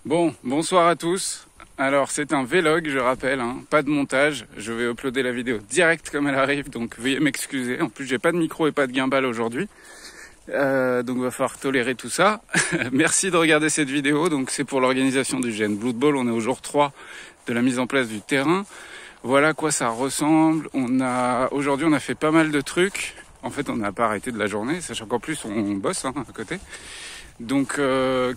Bon, bonsoir à tous. Alors c'est un vlog, je rappelle, hein, pas de montage. Je vais uploader la vidéo direct comme elle arrive, donc veuillez m'excuser. En plus j'ai pas de micro et pas de gimbal aujourd'hui, donc va falloir tolérer tout ça. Merci de regarder cette vidéo. Donc c'est pour l'organisation du GN Blood Bowl. On est au jour 3 de la mise en place du terrain. Voilà à quoi ça ressemble. Aujourd'hui on a fait pas mal de trucs. En fait on n'a pas arrêté de la journée, sachant qu'en plus on bosse à côté. Donc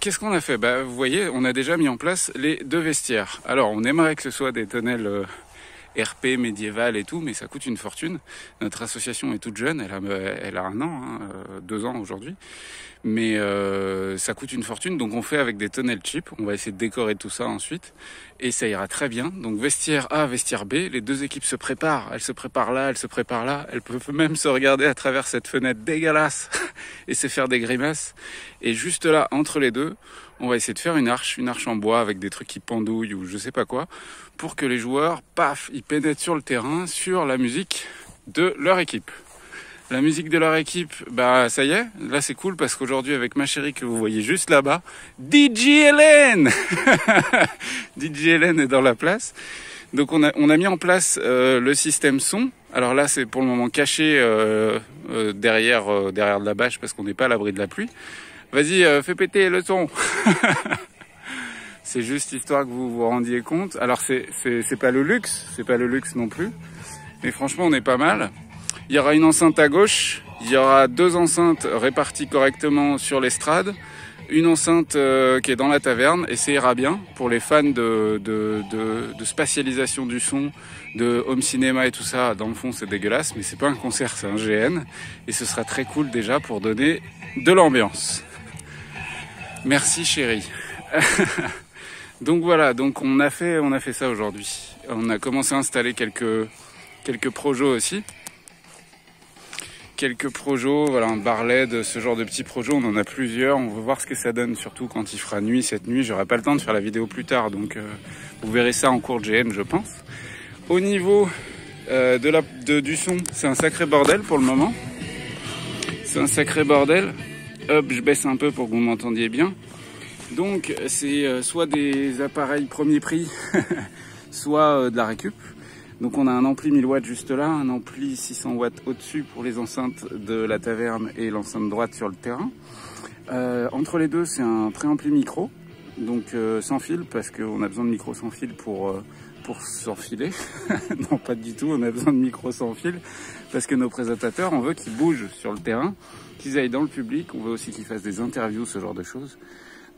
qu'est-ce qu'on a fait? Vous voyez, on a déjà mis en place les 2 vestiaires. Alors on aimerait que ce soit des tonnelles RP médiévales et tout, mais ça coûte une fortune. Notre association est toute jeune, elle a 1 an, 2 ans aujourd'hui. Mais ça coûte une fortune, donc on fait avec des tonnelles cheap. On va essayer de décorer tout ça ensuite, et ça ira très bien. Donc vestiaire A, vestiaire B, les 2 équipes se préparent. Elles se préparent là, elles se préparent là. Elles peuvent même se regarder à travers cette fenêtre dégueulasse et se faire des grimaces. Et juste là, entre les deux, on va essayer de faire une arche en bois avec des trucs qui pendouillent ou je sais pas quoi, pour que les joueurs, paf, ils pénètrent sur le terrain, sur la musique de leur équipe. La musique de leur équipe, ça y est, là c'est cool parce qu'aujourd'hui avec ma chérie que vous voyez juste là-bas, DJ Hélène DJ Hélène est dans la place. Donc on a mis en place le système son. Alors là c'est pour le moment caché derrière de la bâche parce qu'on n'est pas à l'abri de la pluie. Vas-y, fais péter le son. C'est juste histoire que vous vous rendiez compte. Alors c'est pas le luxe non plus. Mais franchement on est pas mal. Il y aura une enceinte à gauche, il y aura 2 enceintes réparties correctement sur l'estrade, une enceinte qui est dans la taverne, et ça ira bien pour les fans de spatialisation du son, de home cinéma et tout ça. Dans le fond c'est dégueulasse, mais c'est pas un concert, c'est un GN, et ce sera très cool déjà pour donner de l'ambiance. Merci chérie. Donc voilà, donc on a fait ça aujourd'hui. On a commencé à installer quelques projets aussi. Quelques projets, voilà, un bar LED, ce genre de petits projets, on en a plusieurs. On va voir ce que ça donne, surtout quand il fera nuit cette nuit. J'aurai pas le temps de faire la vidéo plus tard, donc vous verrez ça en cours de GN, je pense. Au niveau du son, c'est un sacré bordel pour le moment. C'est un sacré bordel. Hop, je baisse un peu pour que vous m'entendiez bien. Donc c'est soit des appareils premier prix, soit de la récup. Donc on a un ampli 1000 watts juste là, un ampli 600 watts au-dessus pour les enceintes de la taverne et l'enceinte droite sur le terrain. Entre les deux, c'est un préampli micro, donc sans fil, parce qu'on a besoin de micro sans fil pour s'enfiler. Non, pas du tout, on a besoin de micro sans fil, parce que nos présentateurs, on veut qu'ils bougent sur le terrain, qu'ils aillent dans le public, on veut aussi qu'ils fassent des interviews, ce genre de choses.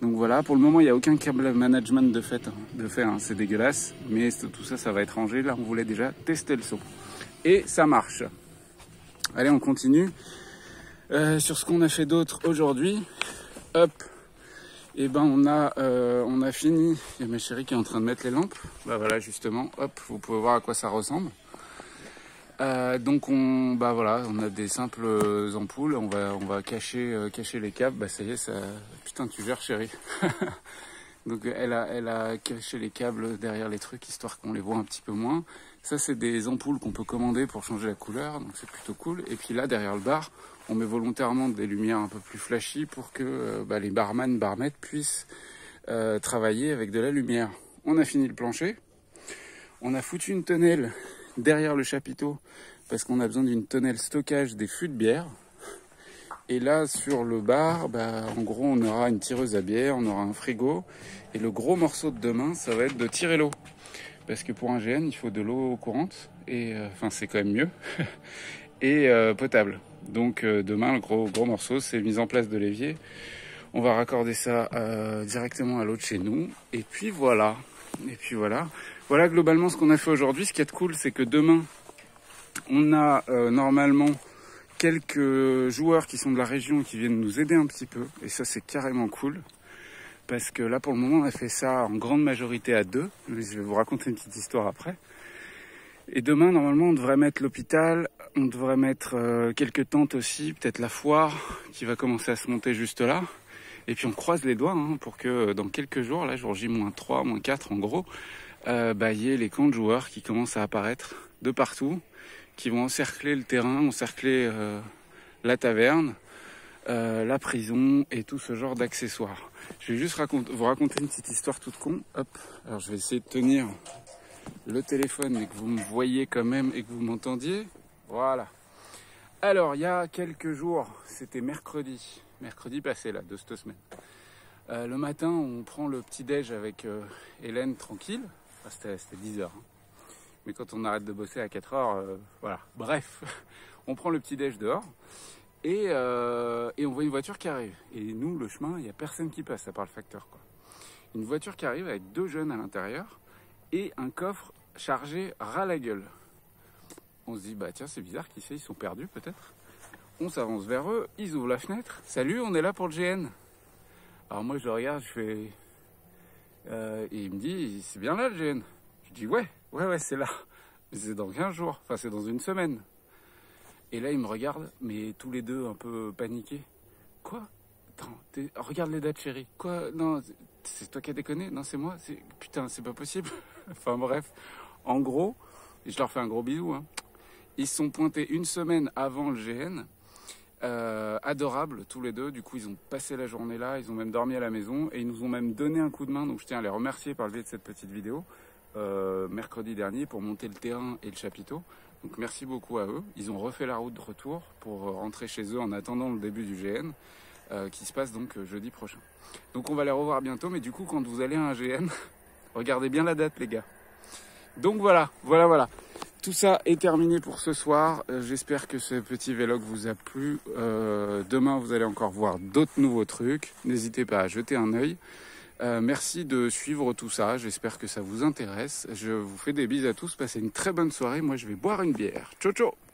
Donc voilà, pour le moment, il n'y a aucun câble management de fait, c'est dégueulasse. Mais tout ça, ça va être rangé. Là, on voulait déjà tester le son. Et ça marche. Allez, on continue. Sur ce qu'on a fait d'autre aujourd'hui, hop, et on a fini. Il y a ma chérie qui est en train de mettre les lampes. Voilà, justement, hop, vous pouvez voir à quoi ça ressemble. Donc on a des simples ampoules, on va cacher les câbles. Ça y est, ça, putain, tu gères chérie. Donc elle a caché les câbles derrière les trucs histoire qu'on les voit un petit peu moins. Ça c'est des ampoules qu'on peut commander pour changer la couleur, donc c'est plutôt cool. Et puis là derrière le bar, on met volontairement des lumières un peu plus flashy pour que les barmettes puissent travailler avec de la lumière. On a fini le plancher, on a foutu une tonnelle derrière le chapiteau parce qu'on a besoin d'une tonnelle stockage des fûts de bière. Et là sur le bar, en gros on aura une tireuse à bière, on aura un frigo, et le gros morceau de demain ça va être de tirer l'eau, parce que pour un GN il faut de l'eau courante, et c'est quand même mieux, et potable. Donc demain le gros morceau c'est mise en place de l'évier. On va raccorder ça directement à l'eau de chez nous, et puis voilà. Voilà globalement ce qu'on a fait aujourd'hui. Ce qui est cool, c'est que demain, on a normalement quelques joueurs qui sont de la région qui viennent nous aider un petit peu. Et ça, c'est carrément cool. Parce que là, pour le moment, on a fait ça en grande majorité à 2. Je vais vous raconter une petite histoire après. Et demain, normalement, on devrait mettre l'hôpital. On devrait mettre quelques tentes aussi. Peut-être la foire qui va commencer à se monter juste là. Et puis on croise les doigts pour que dans quelques jours, là, jour J-3, -4 en gros, il y ait les camps de joueurs qui commencent à apparaître de partout, qui vont encercler le terrain, encercler la taverne, la prison et tout ce genre d'accessoires. Je vais juste vous raconter une petite histoire toute con. Hop, alors je vais essayer de tenir le téléphone et que vous me voyez quand même et que vous m'entendiez. Voilà. Alors, il y a quelques jours, c'était mercredi passé là, de cette semaine. Le matin, on prend le petit-déj avec Hélène tranquille. Enfin, c'était 10h. Hein. Mais quand on arrête de bosser à 4h, voilà. Bref, on prend le petit-déj dehors et on voit une voiture qui arrive. Et nous, le chemin, il n'y a personne qui passe, à part le facteur, quoi. Une voiture qui arrive avec 2 jeunes à l'intérieur et un coffre chargé ras la gueule. On se dit, bah tiens, c'est bizarre, qui sait, ils sont perdus peut-être. On s'avance vers eux, ils ouvrent la fenêtre. Salut, on est là pour le GN. Alors moi, je le regarde, je fais... et il me dit, c'est bien là le GN. Je dis, ouais, c'est là. Mais c'est dans 15 jours, enfin c'est dans une semaine. Et là, ils me regardent, mais tous les deux un peu paniqués. Quoi? Attends, regarde les dates, chérie. Quoi? Non, c'est toi qui as déconné? Non, c'est moi? Putain, c'est pas possible. Enfin bref, en gros, je leur fais un gros bisou, hein. Ils se sont pointés une semaine avant le GN, adorables tous les deux. Du coup, ils ont passé la journée là, ils ont même dormi à la maison et ils nous ont même donné un coup de main. Donc, je tiens à les remercier par le biais de cette petite vidéo mercredi dernier pour monter le terrain et le chapiteau. Donc, merci beaucoup à eux. Ils ont refait la route de retour pour rentrer chez eux en attendant le début du GN qui se passe donc jeudi prochain. Donc, on va les revoir bientôt. Mais du coup, quand vous allez à un GN, regardez bien la date, les gars. Donc voilà. Tout ça est terminé pour ce soir. J'espère que ce petit vlog vous a plu. Demain, vous allez encore voir d'autres nouveaux trucs. N'hésitez pas à jeter un œil. Merci de suivre tout ça. J'espère que ça vous intéresse. Je vous fais des bises à tous. Passez une très bonne soirée. Moi, je vais boire une bière. Ciao, ciao!